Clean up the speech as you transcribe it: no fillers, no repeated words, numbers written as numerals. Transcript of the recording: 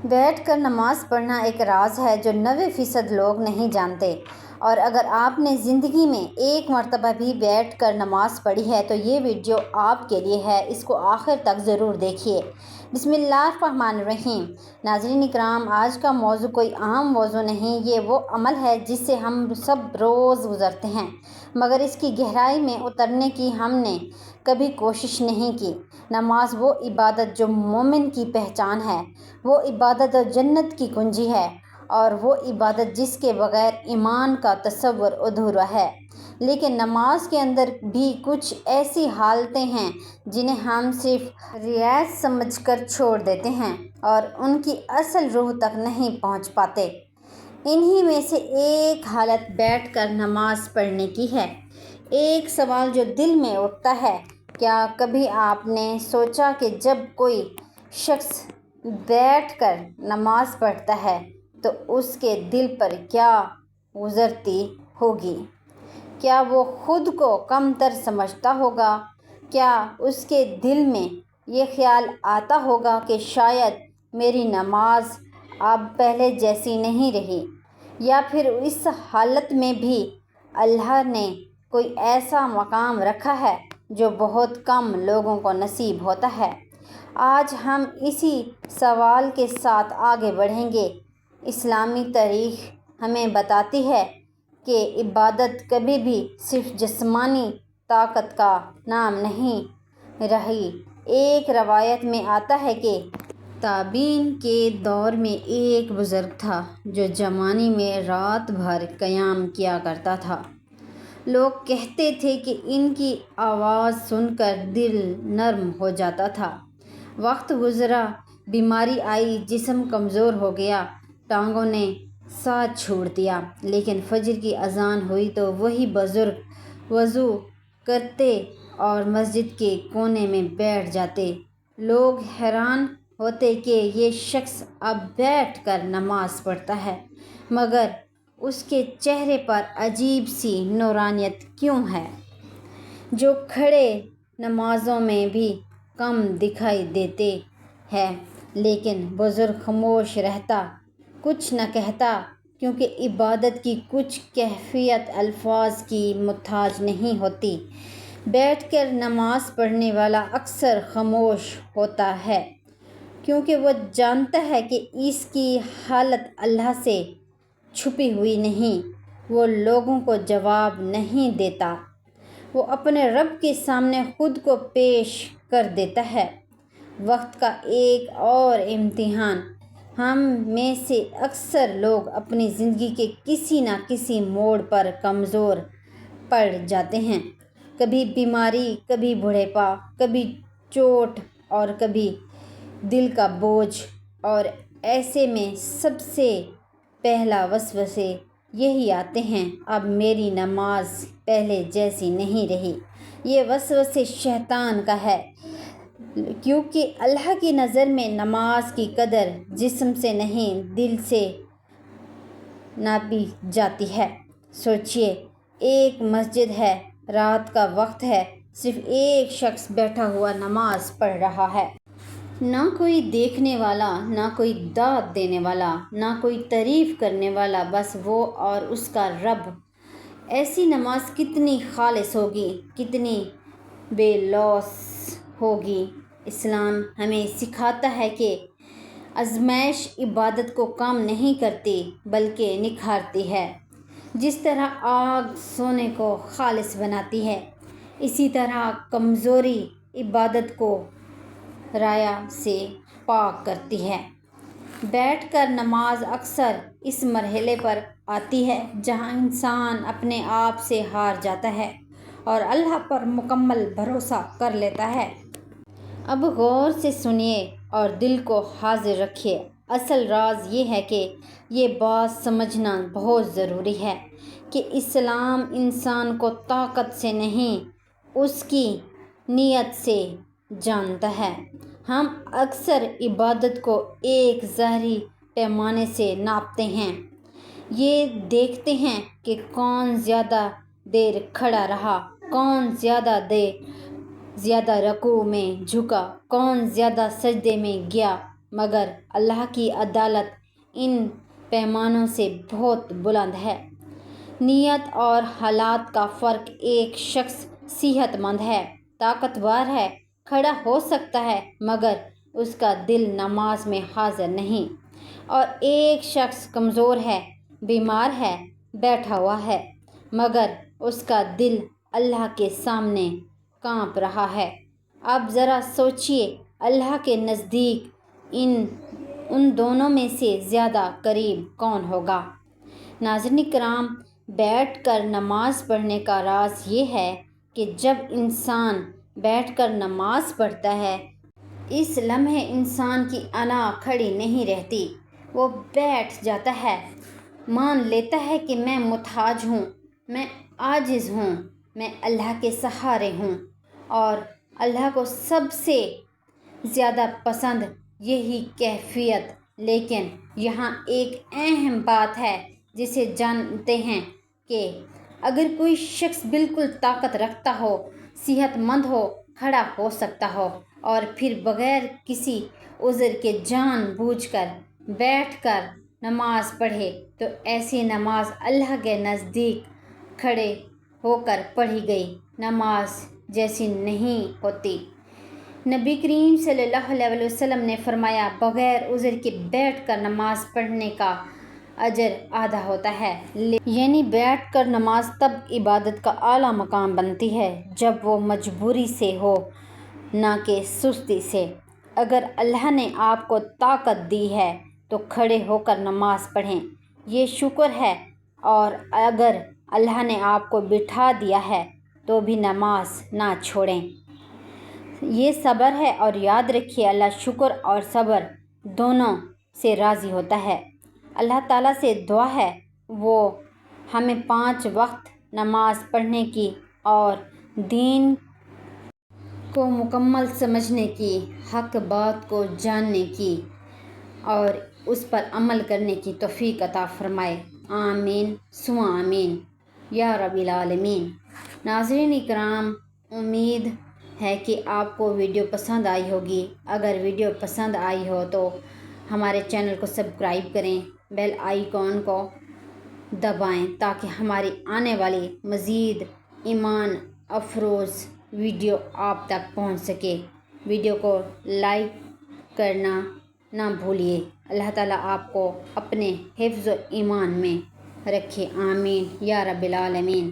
بیٹھ کر نماز پڑھنا ایک راز ہے جو 90% لوگ نہیں جانتے، اور اگر آپ نے زندگی میں ایک مرتبہ بھی بیٹھ کر نماز پڑھی ہے تو یہ ویڈیو آپ کے لیے ہے، اس کو آخر تک ضرور دیکھیے۔ بسم اللہ الرحمن الرحیم۔ ناظرین اکرام، آج کا موضوع کوئی عام موضوع نہیں، یہ وہ عمل ہے جس سے ہم سب روز گزرتے ہیں، مگر اس کی گہرائی میں اترنے کی ہم نے کبھی کوشش نہیں کی۔ نماز وہ عبادت جو مومن کی پہچان ہے، وہ عبادت جو جنت کی کنجی ہے، اور وہ عبادت جس کے بغیر ایمان کا تصور ادھورا ہے۔ لیکن نماز کے اندر بھی کچھ ایسی حالتیں ہیں جنہیں ہم صرف ریاض سمجھ کر چھوڑ دیتے ہیں اور ان کی اصل روح تک نہیں پہنچ پاتے۔ انہی میں سے ایک حالت بیٹھ کر نماز پڑھنے کی ہے۔ ایک سوال جو دل میں اٹھتا ہے، کیا کبھی آپ نے سوچا کہ جب کوئی شخص بیٹھ کر نماز پڑھتا ہے تو اس کے دل پر کیا گزرتی ہوگی؟ کیا وہ خود کو کم تر سمجھتا ہوگا؟ کیا اس کے دل میں یہ خیال آتا ہوگا کہ شاید میری نماز اب پہلے جیسی نہیں رہی؟ یا پھر اس حالت میں بھی اللہ نے کوئی ایسا مقام رکھا ہے جو بہت کم لوگوں کو نصیب ہوتا ہے؟ آج ہم اسی سوال کے ساتھ آگے بڑھیں گے۔ اسلامی تاریخ ہمیں بتاتی ہے کہ عبادت کبھی بھی صرف جسمانی طاقت کا نام نہیں رہی۔ ایک روایت میں آتا ہے کہ تابعین کے دور میں ایک بزرگ تھا جو جوانی میں رات بھر قیام کیا کرتا تھا۔ لوگ کہتے تھے کہ ان کی آواز سن کر دل نرم ہو جاتا تھا۔ وقت گزرا، بیماری آئی، جسم کمزور ہو گیا، ٹانگوں نے ساتھ چھوڑ دیا، لیکن فجر کی اذان ہوئی تو وہی بزرگ وضو کرتے اور مسجد کے کونے میں بیٹھ جاتے۔ لوگ حیران ہوتے کہ یہ شخص اب بیٹھ کر نماز پڑھتا ہے، مگر اس کے چہرے پر عجیب سی نورانیت کیوں ہے، جو کھڑے نمازوں میں بھی کم دکھائی دیتی ہے؟ لیکن بزرگ خاموش رہتا، کچھ نہ کہتا، کیونکہ عبادت کی کچھ کیفیت الفاظ کی محتاج نہیں ہوتی۔ بیٹھ کر نماز پڑھنے والا اکثر خاموش ہوتا ہے کیونکہ وہ جانتا ہے کہ اس کی حالت اللہ سے چھپی ہوئی نہیں۔ وہ لوگوں کو جواب نہیں دیتا، وہ اپنے رب کے سامنے خود کو پیش کر دیتا ہے۔ وقت کا ایک اور امتحان، ہم میں سے اکثر لوگ اپنی زندگی کے کسی نہ کسی موڑ پر کمزور پڑ جاتے ہیں۔ کبھی بیماری، کبھی بڑھاپا، کبھی چوٹ اور کبھی دل کا بوجھ، اور ایسے میں سب سے پہلا وسوسے یہی آتے ہیں، اب میری نماز پہلے جیسی نہیں رہی۔ یہ وسوسے شیطان کا ہے، کیونکہ اللہ کی نظر میں نماز کی قدر جسم سے نہیں دل سے ناپی جاتی ہے۔ سوچیے، ایک مسجد ہے، رات کا وقت ہے، صرف ایک شخص بیٹھا ہوا نماز پڑھ رہا ہے۔ نہ کوئی دیکھنے والا، نہ کوئی داد دینے والا، نہ کوئی تعریف کرنے والا، بس وہ اور اس کا رب۔ ایسی نماز کتنی خالص ہوگی، کتنی بے لوث ہوگی۔ اسلام ہمیں سکھاتا ہے کہ آزمائش عبادت کو کم نہیں کرتی بلکہ نکھارتی ہے۔ جس طرح آگ سونے کو خالص بناتی ہے، اسی طرح کمزوری عبادت کو ریا سے پاک کرتی ہے۔ بیٹھ کر نماز اکثر اس مرحلے پر آتی ہے جہاں انسان اپنے آپ سے ہار جاتا ہے اور اللہ پر مکمل بھروسہ کر لیتا ہے۔ اب غور سے سنیے اور دل کو حاضر رکھیے۔ اصل راز یہ ہے کہ یہ بات سمجھنا بہت ضروری ہے کہ اسلام انسان کو طاقت سے نہیں، اس کی نیت سے جانتا ہے۔ ہم اکثر عبادت کو ایک ظاہری پیمانے سے ناپتے ہیں۔ یہ دیکھتے ہیں کہ کون زیادہ دیر کھڑا رہا، کون زیادہ رکوع میں جھکا، کون زیادہ سجدے میں گیا، مگر اللہ کی عدالت ان پیمانوں سے بہت بلند ہے۔ نیت اور حالات کا فرق: ایک شخص صحت مند ہے، طاقتور ہے، کھڑا ہو سکتا ہے، مگر اس کا دل نماز میں حاضر نہیں، اور ایک شخص کمزور ہے، بیمار ہے، بیٹھا ہوا ہے، مگر اس کا دل اللہ کے سامنے کانپ رہا ہے۔ اب ذرا سوچئے، اللہ کے نزدیک ان دونوں میں سے زیادہ قریب کون ہوگا؟ ناظرین کرام، بیٹھ کر نماز پڑھنے کا راز یہ ہے کہ جب انسان بیٹھ کر نماز پڑھتا ہے، اس لمحے انسان کی انا کھڑی نہیں رہتی، وہ بیٹھ جاتا ہے، مان لیتا ہے کہ میں محتاج ہوں، میں عاجز ہوں، میں اللہ کے سہارے ہوں، اور اللہ کو سب سے زیادہ پسند یہی کیفیت۔ لیکن یہاں ایک اہم بات ہے جسے جانتے ہیں کہ اگر کوئی شخص بالکل طاقت رکھتا ہو، صحت مند ہو، کھڑا ہو سکتا ہو، اور پھر بغیر کسی عذر کے جان بوجھ کر بیٹھ کر نماز پڑھے، تو ایسی نماز اللہ کے نزدیک کھڑے ہو کر پڑھی گئی نماز جیسی نہیں ہوتی۔ نبی کریم صلی اللہ علیہ وسلم نے فرمایا، بغیر عذر کے بیٹھ کر نماز پڑھنے کا اجر آدھا ہوتا ہے۔ یعنی بیٹھ کر نماز تب عبادت کا اعلیٰ مقام بنتی ہے جب وہ مجبوری سے ہو، نہ کہ سستی سے۔ اگر اللہ نے آپ کو طاقت دی ہے تو کھڑے ہو کر نماز پڑھیں، یہ شکر ہے، اور اگر اللہ نے آپ کو بٹھا دیا ہے تو بھی نماز نہ چھوڑیں، یہ صبر ہے۔ اور یاد رکھیے، اللہ شکر اور صبر دونوں سے راضی ہوتا ہے۔ اللہ تعالیٰ سے دعا ہے وہ ہمیں 5 وقت نماز پڑھنے کی اور دین کو مکمل سمجھنے کی، حق بات کو جاننے کی اور اس پر عمل کرنے کی توفیق عطا فرمائے۔ آمین ثم آمین یا رب العالمین۔ ناظرین اکرام، امید ہے کہ آپ کو ویڈیو پسند آئی ہوگی۔ اگر ویڈیو پسند آئی ہو تو ہمارے چینل کو سبسکرائب کریں، بیل آئیکن کو دبائیں تاکہ ہماری آنے والی مزید ایمان افروز ویڈیو آپ تک پہنچ سکے۔ ویڈیو کو لائک کرنا نہ بھولیے۔ اللہ تعالیٰ آپ کو اپنے حفظ و ایمان میں رکھے۔ آمین یا رب العالمین۔